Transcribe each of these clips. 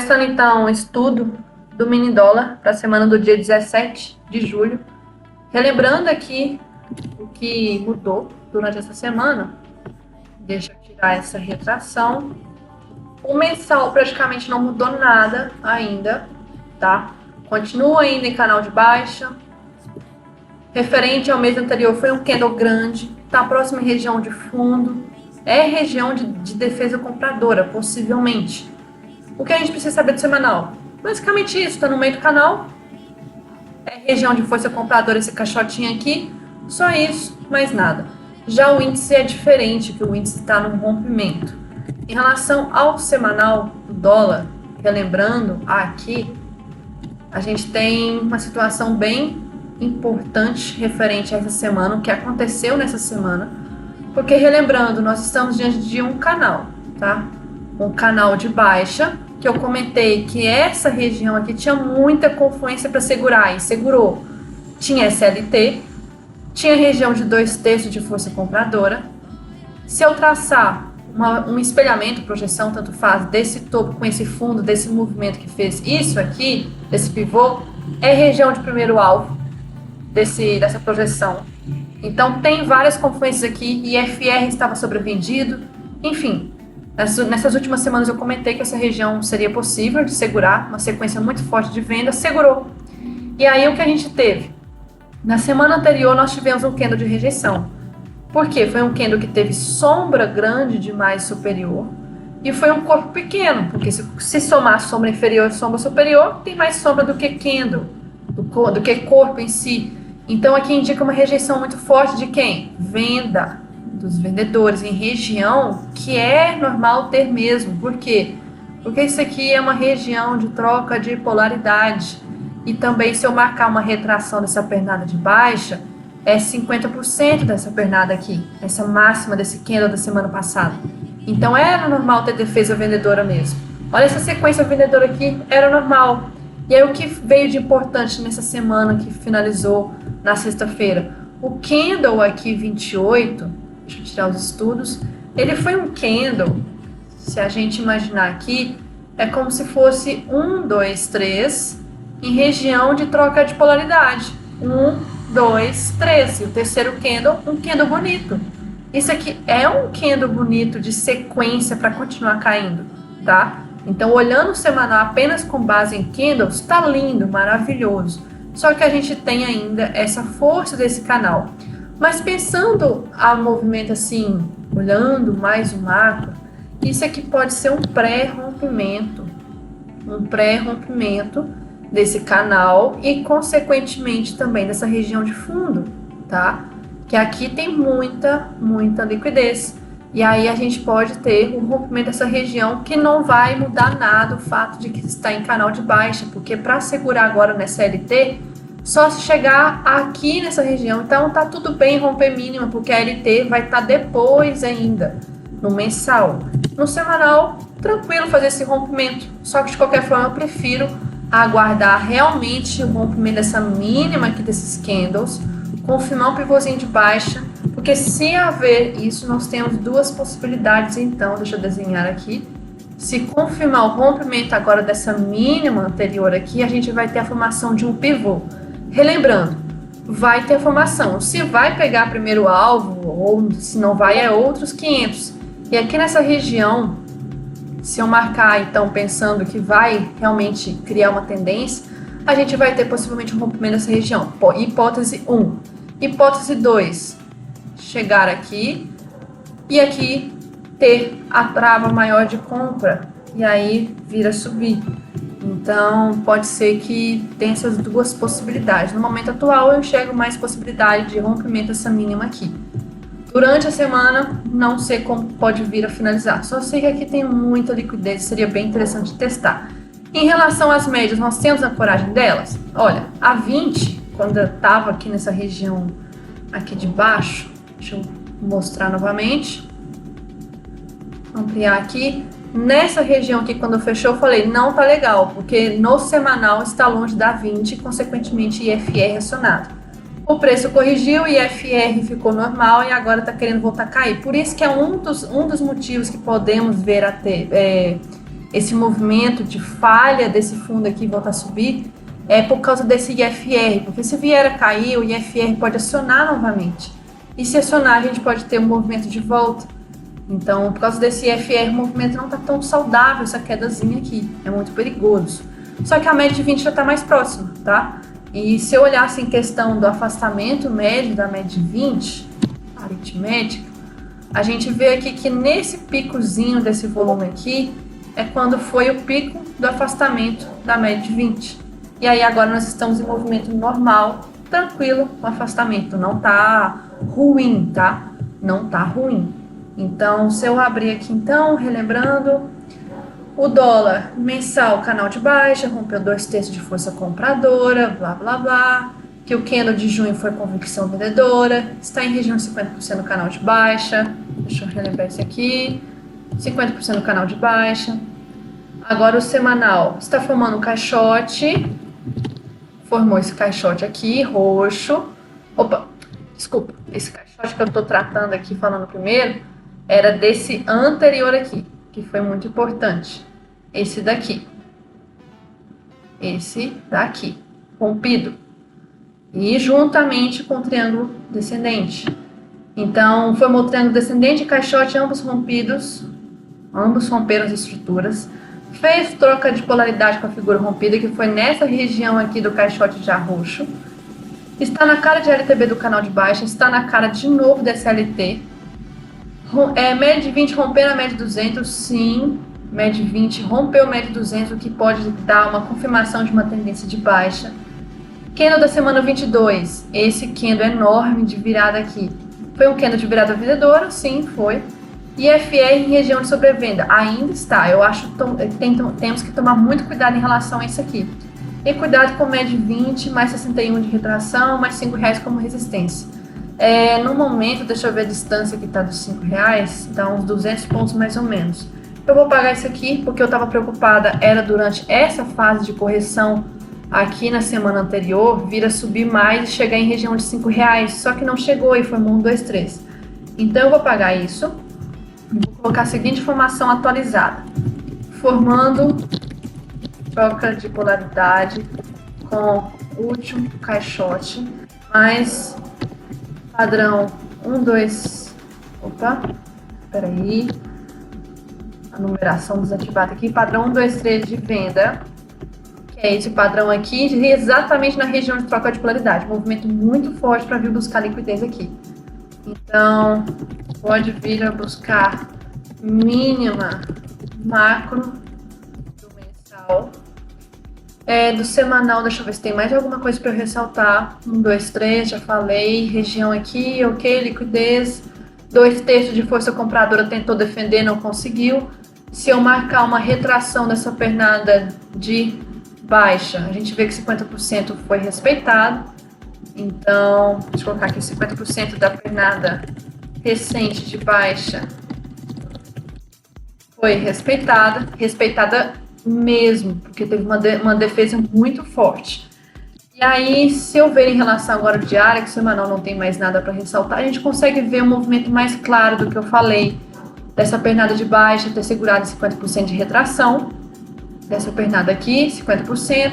Começando então o estudo do mini dólar para a semana do dia 17 de julho. Relembrando aqui o que mudou durante essa semana. Deixa eu tirar essa retração. O mensal praticamente não mudou nada ainda, tá? Continua ainda em canal de baixa. Referente ao mês anterior, foi um candle grande, está próximo em região de fundo. É região de defesa compradora, possivelmente. O que a gente precisa saber do semanal? Basicamente isso, está no meio do canal. É região de força compradora esse caixotinho aqui. Só isso, mais nada. Já o índice é diferente, que o índice está no rompimento. Em relação ao semanal do dólar, relembrando aqui, a gente tem uma situação bem importante referente a essa semana, o que aconteceu nessa semana. Porque, relembrando, nós estamos diante de um canal, tá? Um canal de baixa, que eu comentei que essa região aqui tinha muita confluência para segurar, e segurou. Tinha SLT, tinha região de 2/3 de força compradora. Se eu traçar um espelhamento, projeção, tanto faz, desse topo com esse fundo, desse movimento que fez isso aqui, desse pivô, é região de primeiro alvo dessa projeção. Então tem várias confluências aqui, IFR estava sobrevendido, enfim. Nessas últimas semanas eu comentei que essa região seria possível de segurar, uma sequência muito forte de venda, segurou. E aí o que a gente teve? Na semana anterior nós tivemos um candle de rejeição. Por quê? Foi um candle que teve sombra grande demais superior e foi um corpo pequeno, porque se somar sombra inferior e sombra superior, tem mais sombra do que candle, do que corpo em si. Então aqui indica uma rejeição muito forte de quem? Venda. Dos vendedores em região que é normal ter mesmo. Por quê? Porque isso aqui é uma região de troca de polaridade. E também se eu marcar uma retração dessa pernada de baixa, é 50% dessa pernada aqui, essa máxima desse candle da semana passada. Então era normal ter defesa vendedora mesmo. Olha essa sequência vendedora aqui, era normal. E aí o que veio de importante nessa semana que finalizou na sexta-feira? O candle aqui 28, deixa eu tirar os estudos, ele foi um candle, se a gente imaginar aqui, é como se fosse 1, 2, 3, em região de troca de polaridade. 1, 2, 3. E o terceiro candle, um candle bonito. Isso aqui é um candle bonito de sequência para continuar caindo, tá? Então, olhando o semanal apenas com base em candles, tá lindo, maravilhoso. Só que a gente tem ainda essa força desse canal. Mas pensando a movimento assim, olhando mais o macro, isso aqui pode ser um pré-rompimento desse canal e consequentemente também dessa região de fundo, tá? Que aqui tem muita liquidez. E aí a gente pode ter um rompimento dessa região que não vai mudar nada o fato de que está em canal de baixa, porque para segurar agora nessa LT, só se chegar aqui nessa região. Então tá tudo bem romper mínima, porque a LT vai estar depois ainda, no mensal. No semanal, tranquilo fazer esse rompimento. Só que de qualquer forma eu prefiro aguardar realmente o rompimento dessa mínima aqui desses candles, confirmar um pivôzinho de baixa, porque se haver isso, nós temos duas possibilidades. Então, deixa eu desenhar aqui. Se confirmar o rompimento agora dessa mínima anterior aqui, a gente vai ter a formação de um pivô. Relembrando, vai ter a formação. Se vai pegar primeiro alvo ou se não vai, é outros 500. E aqui nessa região, se eu marcar então pensando que vai realmente criar uma tendência, a gente vai ter possivelmente um rompimento dessa região. Hipótese 1. Hipótese 2, chegar aqui e aqui ter a trava maior de compra e aí vir a subir. Então, pode ser que tenha essas duas possibilidades. No momento atual, eu enxergo mais possibilidade de rompimento dessa mínima aqui. Durante a semana, não sei como pode vir a finalizar. Só sei que aqui tem muita liquidez, seria bem interessante testar. Em relação às médias, nós temos a coragem delas? Olha, a 20, quando eu estava aqui nessa região aqui de baixo, deixa eu mostrar novamente. Ampliar aqui. Nessa região aqui, quando fechou, eu falei, não tá legal, porque no semanal está longe da 20 e, consequentemente, IFR acionado. O preço corrigiu, IFR ficou normal e agora está querendo voltar a cair. Por isso que é um dos motivos que podemos ver esse movimento de falha desse fundo aqui voltar a subir, é por causa desse IFR, porque se vier a cair, o IFR pode acionar novamente. E se acionar, a gente pode ter um movimento de volta. Então, por causa desse IFR, o movimento não está tão saudável, essa quedazinha aqui. É muito perigoso. Só que a média de 20 já está mais próxima, tá? E se eu olhasse em questão do afastamento médio da média de 20, aritmética, a gente vê aqui que nesse picozinho desse volume aqui, é quando foi o pico do afastamento da média de 20. E aí agora nós estamos em movimento normal, tranquilo, com afastamento. Não tá ruim, tá? Não tá ruim. Então, se eu abrir aqui então, relembrando, o dólar mensal, canal de baixa, rompeu 2/3 de força compradora, blá, blá, blá. Que o candle de junho foi convicção vendedora, está em região de 50% no canal de baixa. Deixa eu relembrar isso aqui. 50% no canal de baixa. Agora o semanal está formando um caixote. Formou esse caixote aqui, roxo. Opa, desculpa. Esse caixote que eu estou tratando aqui, falando primeiro, era desse anterior aqui, que foi muito importante. Esse daqui. Esse daqui. Rompido. E juntamente com o triângulo descendente. Então, formou o triângulo descendente e caixote, ambos rompidos. Ambos romperam as estruturas. Fez troca de polaridade com a figura rompida, que foi nessa região aqui do caixote já roxo. Está na cara de LTB do canal de baixa, está na cara de novo dessa LT. Média de 20 rompendo a média de 200, sim. Média de 20 rompeu a média de 200, o que pode dar uma confirmação de uma tendência de baixa. Candle da semana 22, esse candle enorme de virada aqui. Foi um candle de virada vendedora? Sim, foi. IFR em região de sobrevenda, ainda está. Eu acho que temos que tomar muito cuidado em relação a isso aqui. E cuidado com média 20, mais 61 de retração, mais R$5 como resistência. No momento, deixa eu ver a distância que está dos R$5, dá uns 200 pontos mais ou menos. Eu vou pagar isso aqui porque eu estava preocupada, era durante essa fase de correção aqui na semana anterior, vir a subir mais e chegar em região de R$5, só que não chegou e foi 1, 2, 3. Então eu vou pagar isso. Vou colocar a seguinte informação atualizada. Formando troca de polaridade com último caixote, mais padrão 1, 2... Opa, peraí. A numeração desativada aqui. Padrão 1, 2, 3 de venda. Que é esse padrão aqui, exatamente na região de troca de polaridade. Movimento muito forte para vir buscar liquidez aqui. Então, pode vir a buscar mínima macro do mensal. Do semanal, deixa eu ver se tem mais alguma coisa para eu ressaltar. 1, 2, 3, já falei. Região aqui, ok, liquidez. 2/3 de força compradora tentou defender, não conseguiu. Se eu marcar uma retração dessa pernada de baixa, a gente vê que 50% foi respeitado. Então, deixa eu colocar aqui 50% da pernada recente de baixa foi respeitada mesmo, porque teve uma defesa muito forte. E aí, se eu ver em relação agora ao diário, que o semanal não tem mais nada para ressaltar, a gente consegue ver um movimento mais claro do que eu falei, dessa pernada de baixa ter segurado 50% de retração, dessa pernada aqui, 50%,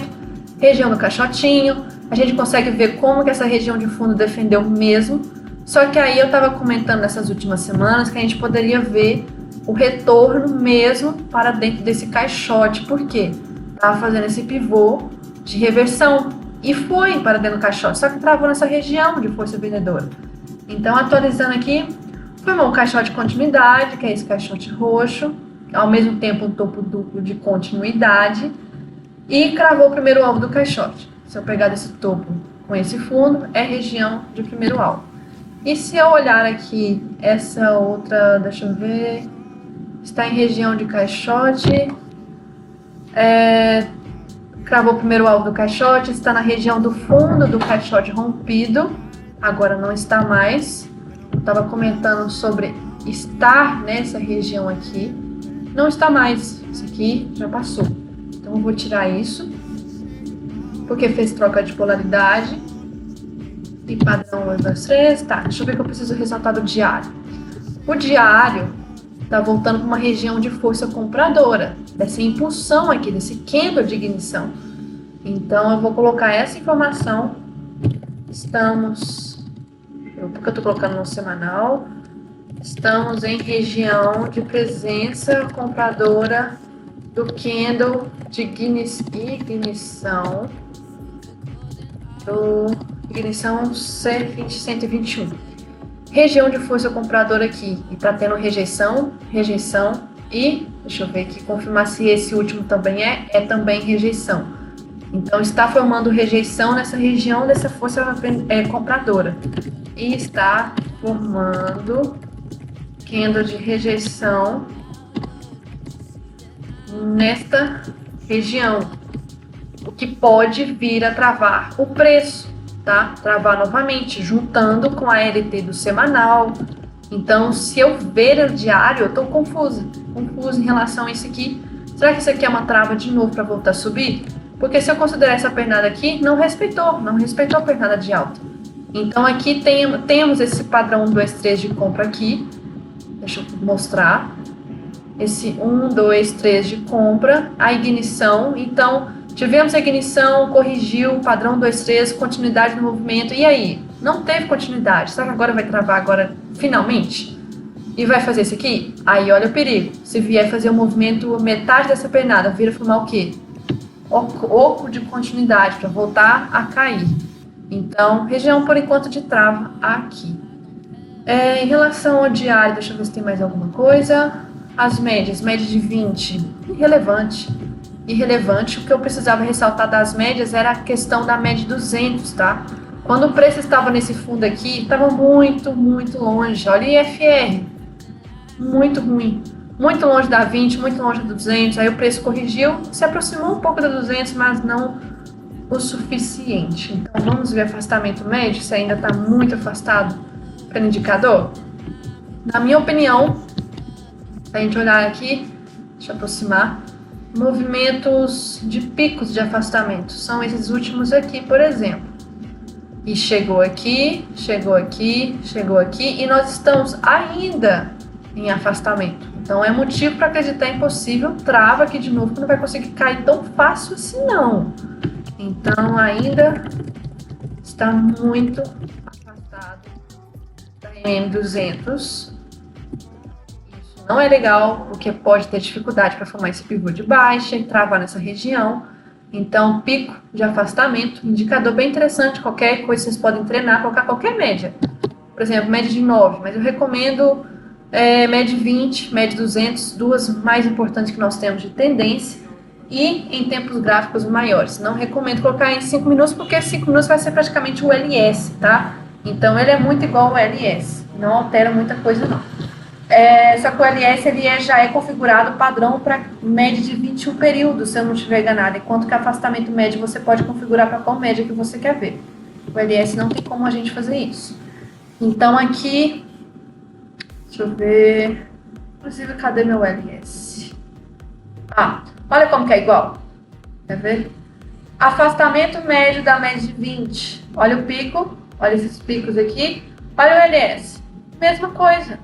região do caixotinho. A gente consegue ver como que essa região de fundo defendeu mesmo. Só que aí eu estava comentando nessas últimas semanas que a gente poderia ver o retorno mesmo para dentro desse caixote. Por quê? Estava fazendo esse pivô de reversão e foi para dentro do caixote, só que travou nessa região de força vendedora. Então, atualizando aqui, formou um caixote de continuidade, que é esse caixote roxo, ao mesmo tempo um topo duplo de continuidade, e cravou o primeiro alvo do caixote. Se eu pegar desse topo com esse fundo, é região de primeiro alvo. E se eu olhar aqui, essa outra, deixa eu ver, está em região de caixote, cravou o primeiro alvo do caixote, está na região do fundo do caixote rompido, agora não está mais. Eu estava comentando sobre estar nessa região aqui, não está mais, isso aqui já passou. Então eu vou tirar isso, porque fez troca de polaridade. Tem padrão 1, 2, 3, tá, deixa eu ver que eu preciso ressaltar do diário. O diário está voltando para uma região de força compradora, dessa impulsão aqui, desse candle de ignição. Então, eu vou colocar essa informação. Porque eu estou colocando no semanal. Estamos em região de presença compradora do candle de ignição ignição C121. Região de força compradora aqui, e tá tendo rejeição e, deixa eu ver aqui, confirmar se esse último também é também rejeição. Então está formando rejeição nessa região dessa força compradora e está formando candle de rejeição nesta região, o que pode vir a travar o preço, tá? Travar novamente, juntando com a LT do semanal. Então, se eu ver o diário, eu estou confusa em relação a isso aqui. Será que isso aqui é uma trava de novo para voltar a subir? Porque se eu considerar essa pernada aqui, não respeitou a pernada de alta. Então, aqui temos esse padrão 1, 2, 3 de compra aqui. Deixa eu mostrar. Esse 1, 2, 3 de compra, a ignição. Então, tivemos a ignição, corrigiu, padrão 2, 3, continuidade do movimento. E aí? Não teve continuidade. Será que agora vai travar agora, finalmente? E vai fazer isso aqui? Aí olha o perigo. Se vier fazer o movimento, metade dessa pernada, vira formar o quê? Oco de continuidade, para voltar a cair. Então, região, por enquanto, de trava aqui. Em relação ao diário, deixa eu ver se tem mais alguma coisa. As média de 20, irrelevante. O que eu precisava ressaltar das médias era a questão da média 200, tá? Quando o preço estava nesse fundo aqui, estava muito, muito longe. Olha o IFR, muito ruim. Muito longe da 20, muito longe da 200. Aí o preço corrigiu, se aproximou um pouco da 200, mas não o suficiente. Então, vamos ver afastamento médio, se ainda está muito afastado para o indicador. Na minha opinião, se a gente olhar aqui, deixa eu aproximar, movimentos de picos de afastamento são esses últimos aqui, por exemplo. E chegou aqui, e nós estamos ainda em afastamento. Então, é motivo para acreditar em possível trava aqui de novo, que não vai conseguir cair tão fácil assim, não. Então, ainda está muito afastado da MM200. Isso não é legal, porque pode ter dificuldade para formar esse pivô de baixa e travar nessa região. Então, pico de afastamento, indicador bem interessante. Qualquer coisa vocês podem treinar, colocar qualquer média. Por exemplo, média de 9, mas eu recomendo média 20, média 200, duas mais importantes que nós temos de tendência, e em tempos gráficos maiores. Não recomendo colocar em 5 minutos, porque 5 minutos vai ser praticamente o LS, tá? Então, ele é muito igual ao LS, não altera muita coisa, não. Só que o LS já é configurado padrão para média de 21 períodos, se eu não estiver enganado, enquanto que afastamento médio você pode configurar para qual média que você quer ver. O LS não tem como a gente fazer isso. Então, aqui, deixa eu ver, inclusive, cadê meu LS? Olha como que é igual, quer ver? Afastamento médio da média de 20, olha o pico, olha esses picos aqui, olha o LS, mesma coisa.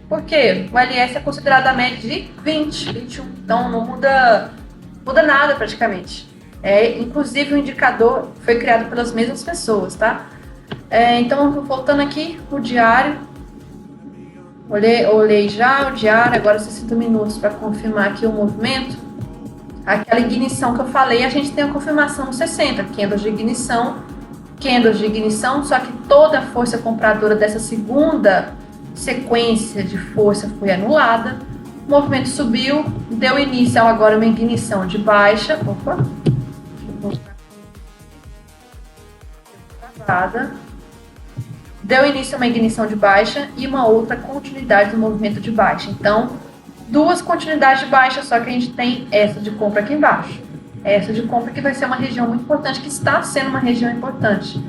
Por quê? O LS é considerado a média de 20, 21, então não muda nada praticamente. Inclusive o indicador foi criado pelas mesmas pessoas, tá? Então, voltando aqui o diário, olhei já o diário, agora 60 minutos para confirmar aqui o movimento. Aquela ignição que eu falei, a gente tem a confirmação no 60, candles de ignição, só que toda a força compradora dessa segunda sequência de força foi anulada, o movimento subiu, deu início agora uma ignição de baixa, deu início a uma ignição de baixa e uma outra continuidade do movimento de baixa. Então, duas continuidades de baixa, só que a gente tem essa de compra aqui embaixo. Essa de compra que vai ser uma região muito importante, que está sendo uma região importante.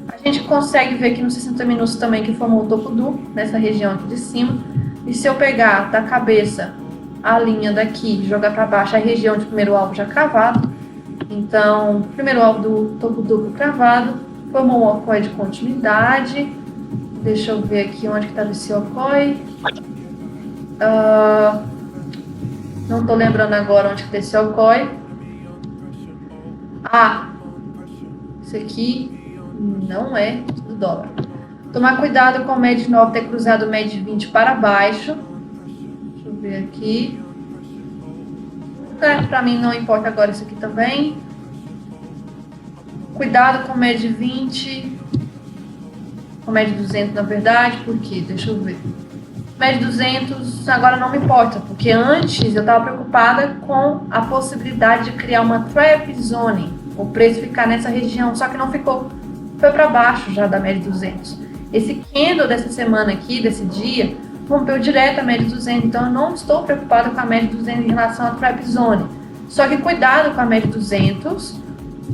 A gente consegue ver aqui nos 60 minutos também que formou o topo duplo, nessa região aqui de cima. E se eu pegar da cabeça a linha daqui e jogar para baixo, a região de primeiro alvo já cravado. Então, primeiro alvo do topo duplo cravado, formou um OCOI de continuidade. Deixa eu ver aqui onde que estava esse OCOI. Não tô lembrando agora onde que tá esse alcoói. Isso aqui não é do dólar. Tomar cuidado com o MED 9 ter cruzado o MED 20 para baixo. Deixa eu ver aqui. Para mim não importa agora isso aqui também. Cuidado com o MED 20. Com o MED 200 na verdade. Por quê? Deixa eu ver. MED 200 agora não me importa. Porque antes eu estava preocupada com a possibilidade de criar uma trap zone. O preço ficar nessa região. Só que não ficou. Foi para baixo já da MED 200. Esse candle dessa semana aqui, desse dia, rompeu direto a média 200, então eu não estou preocupado com a média 200 em relação à trap zone. Só que cuidado com a média 200,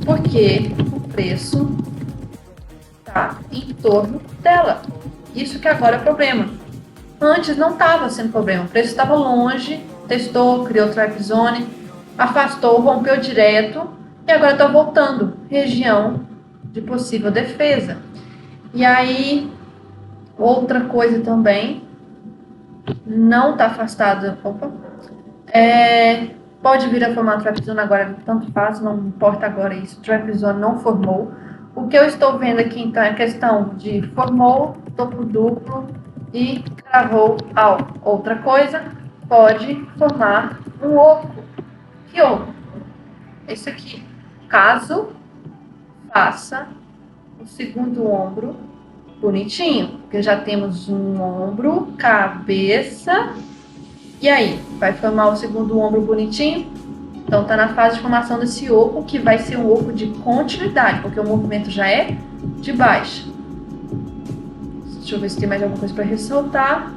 porque o preço está em torno dela. Isso que agora é problema. Antes não estava sendo problema, o preço estava longe, testou, criou trap zone, afastou, rompeu direto e agora está voltando, região de possível defesa. E aí, outra coisa também, não está afastado, pode vir a formar trap zone agora, tanto faz, não importa agora isso, trap zone não formou. O que eu estou vendo aqui então é a questão de formou, topo duplo e cravou alto. Outra coisa, pode formar um oco. Que oco? Esse aqui. Caso faça o segundo ombro bonitinho, porque já temos um ombro, cabeça, e aí, vai formar o segundo ombro bonitinho? Então tá na fase de formação desse oco, que vai ser um oco de continuidade, porque o movimento já é de baixa. Deixa eu ver se tem mais alguma coisa para ressaltar.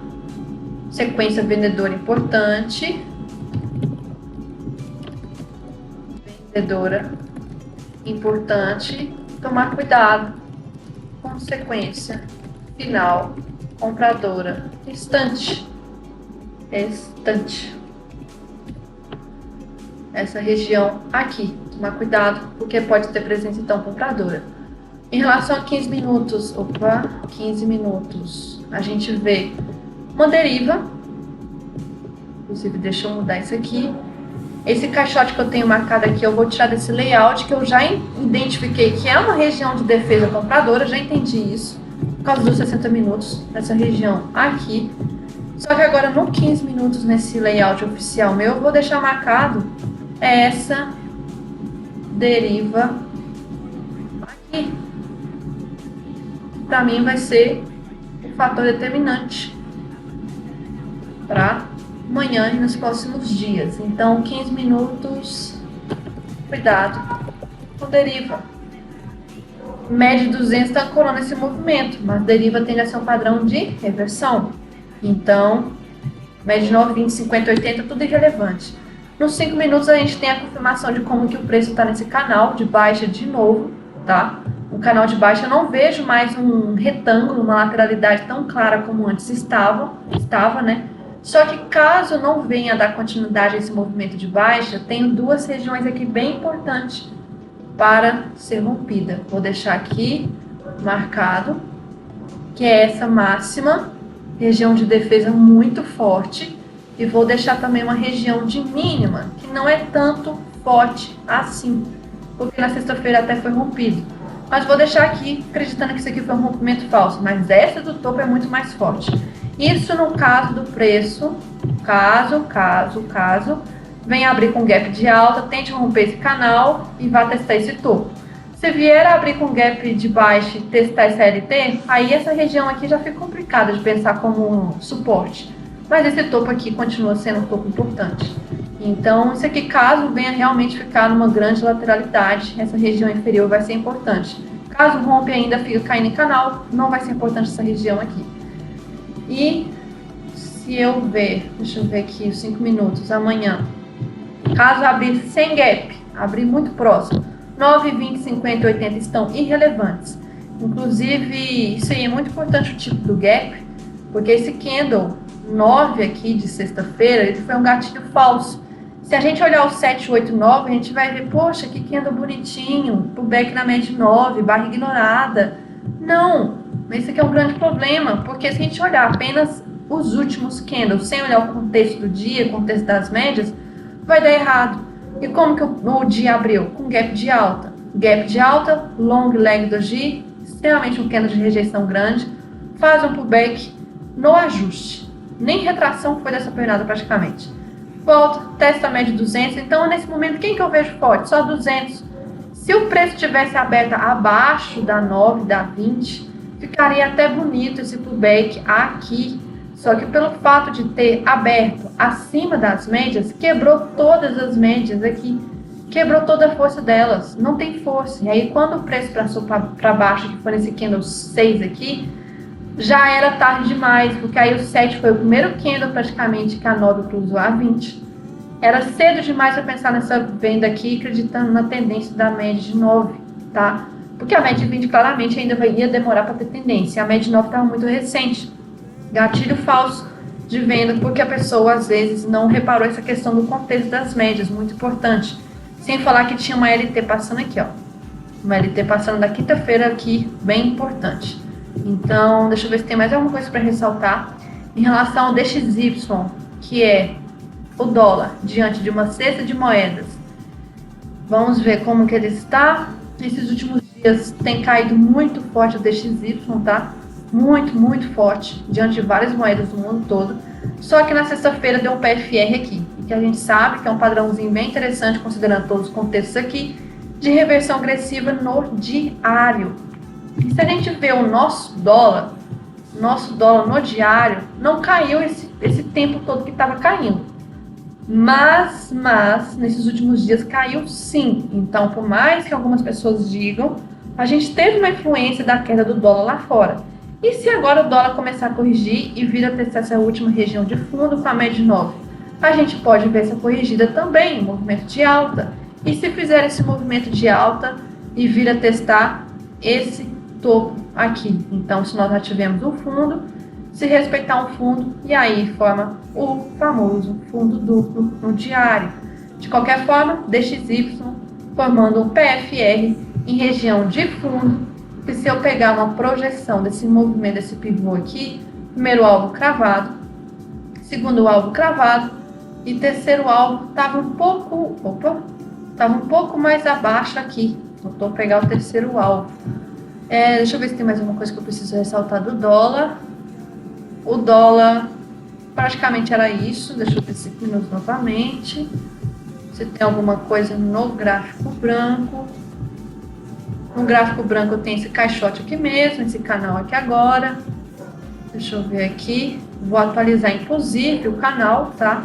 Sequência vendedora importante. Vendedora importante. Tomar cuidado. Consequência final, compradora, estante, essa região aqui, tomar cuidado, porque pode ter presença então compradora. Em relação a 15 minutos, 15 minutos, a gente vê uma deriva, inclusive deixa eu mudar isso aqui. Esse caixote que eu tenho marcado aqui, eu vou tirar desse layout, que eu já identifiquei que é uma região de defesa compradora, já entendi isso, por causa dos 60 minutos, nessa região aqui. Só que agora no 15 minutos, nesse layout oficial meu, eu vou deixar marcado essa deriva aqui. Para mim vai ser o fator determinante para amanhã e nos próximos dias. Então, 15 minutos, cuidado com deriva. Média 200 está ancorando esse movimento, mas deriva tende a ser um padrão de reversão. Então, média 9, 20, 50, 80, tudo irrelevante. Nos 5 minutos a gente tem a confirmação de como que o preço está nesse canal de baixa de novo, tá? O canal de baixa eu não vejo mais um retângulo, uma lateralidade tão clara como antes estava, né? Só que caso não venha a dar continuidade a esse movimento de baixa, tenho duas regiões aqui bem importantes para ser rompida. Vou deixar aqui marcado, que é essa máxima, região de defesa muito forte, e vou deixar também uma região de mínima, que não é tanto forte assim, porque na sexta-feira até foi rompido. Mas vou deixar aqui, acreditando que isso aqui foi um rompimento falso, mas essa do topo é muito mais forte. Isso no caso do preço, caso venha abrir com gap de alta, tente romper esse canal e vá testar esse topo. Se vier a abrir com gap de baixa e testar esse LT, aí essa região aqui já fica complicada de pensar como um suporte. Mas esse topo aqui continua sendo um topo importante. Então, isso aqui, caso venha realmente ficar numa grande lateralidade, essa região inferior vai ser importante. Caso rompe ainda fica caindo em canal, não vai ser importante essa região aqui. E se eu ver, deixa eu ver aqui os 5 minutos, amanhã, caso abrir sem gap, abrir muito próximo, 9, 20, 50, 80 estão irrelevantes. Inclusive, isso aí é muito importante o tipo do gap, porque esse candle 9 aqui de sexta-feira, ele foi um gatilho falso. Se a gente olhar o 7, 8, 9, a gente vai ver, poxa, que candle bonitinho, pullback na média 9, barra ignorada. Não, esse aqui é um grande problema, porque se a gente olhar apenas os últimos candles, sem olhar o contexto do dia, o contexto das médias, vai dar errado. E como que o dia abriu? Com gap de alta. Gap de alta, long leg doji, extremamente um candle de rejeição grande, faz um pullback no ajuste. Nem retração foi dessa pernada praticamente. Volta, testa a média de 200. Então, nesse momento, quem que eu vejo forte? Só 200. Se o preço tivesse aberto abaixo da 9, da 20, ficaria até bonito esse pullback aqui. Só que pelo fato de ter aberto acima das médias, quebrou todas as médias aqui. Quebrou toda a força delas. Não tem força. E aí, quando o preço passou para baixo, que foi nesse candle 6 aqui, já era tarde demais, porque aí o 7 foi o primeiro candle praticamente que a 9 cruzou a 20. Era cedo demais para pensar nessa venda aqui, acreditando na tendência da média de 9, tá? Porque a média de 20 claramente ainda ia demorar para ter tendência. A média de 9 estava muito recente. Gatilho falso de venda, porque a pessoa às vezes não reparou essa questão do contexto das médias, muito importante. Sem falar que tinha uma LT passando aqui, ó. Uma LT passando da quinta-feira aqui, bem importante. Então, deixa eu ver se tem mais alguma coisa para ressaltar. Em relação ao DXY, que é o dólar diante de uma cesta de moedas. Vamos ver como que ele está. Nesses últimos dias tem caído muito forte o DXY, tá? Muito, muito forte, diante de várias moedas do mundo todo. Só que na sexta-feira deu um PFR aqui, e que a gente sabe que é um padrãozinho bem interessante, considerando todos os contextos aqui, de reversão agressiva no diário. E se a gente vê o nosso dólar no diário, não caiu esse tempo todo que estava caindo. Mas, nesses últimos dias caiu sim. Então, por mais que algumas pessoas digam, a gente teve uma influência da queda do dólar lá fora. E se agora o dólar começar a corrigir e vir a testar essa última região de fundo com a média de 9? A gente pode ver essa corrigida também, movimento de alta. E se fizer esse movimento de alta e vir a testar esse topo aqui? Então, se nós já tivemos um fundo, se respeitar um fundo, e aí forma o famoso fundo duplo no diário. De qualquer forma, DXY formando um PFR em região de fundo. E se eu pegar uma projeção desse movimento, desse pivô aqui, primeiro alvo cravado, segundo alvo cravado e terceiro alvo estava um pouco mais abaixo aqui. Vou pegar o terceiro alvo. Deixa eu ver se tem mais alguma coisa que eu preciso ressaltar do dólar. O dólar praticamente era isso. Deixa eu ver 5 minutos novamente. Se tem alguma coisa no gráfico branco. No gráfico branco eu tenho esse caixote aqui mesmo, esse canal aqui agora. Deixa eu ver aqui. Vou atualizar inclusive o canal, tá?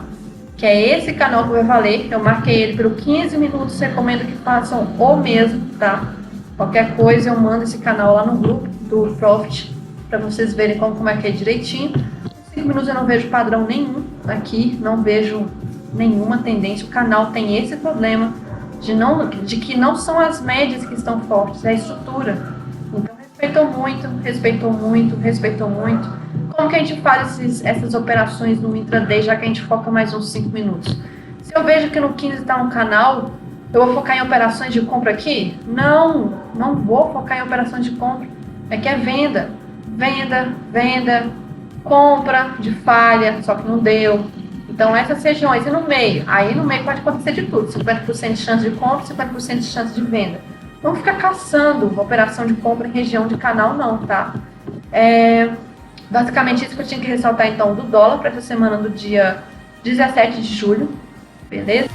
Que é esse canal que vai valer. Eu marquei ele por 15 minutos, recomendo que façam o mesmo, tá? Qualquer coisa eu mando esse canal lá no grupo do Profit, para vocês verem como é que é direitinho. Em 5 minutos eu não vejo padrão nenhum aqui, não vejo nenhuma tendência. O canal tem esse problema de que não são as médias que estão fortes, é a estrutura. Então respeitou muito. Como que a gente faz essas operações no intraday, já que a gente foca mais uns 5 minutos? Se eu vejo que no 15 está um canal, eu vou focar em operações de compra aqui? Não vou focar em operações de compra. Aqui é venda, compra de falha, só que não deu. Então, essas regiões, e no meio? Aí no meio pode acontecer de tudo, 50% de chance de compra, 50% de chance de venda. Não fica caçando operação de compra em região de canal não, tá? Basicamente isso que eu tinha que ressaltar então do dólar para essa semana do dia 17 de julho, beleza?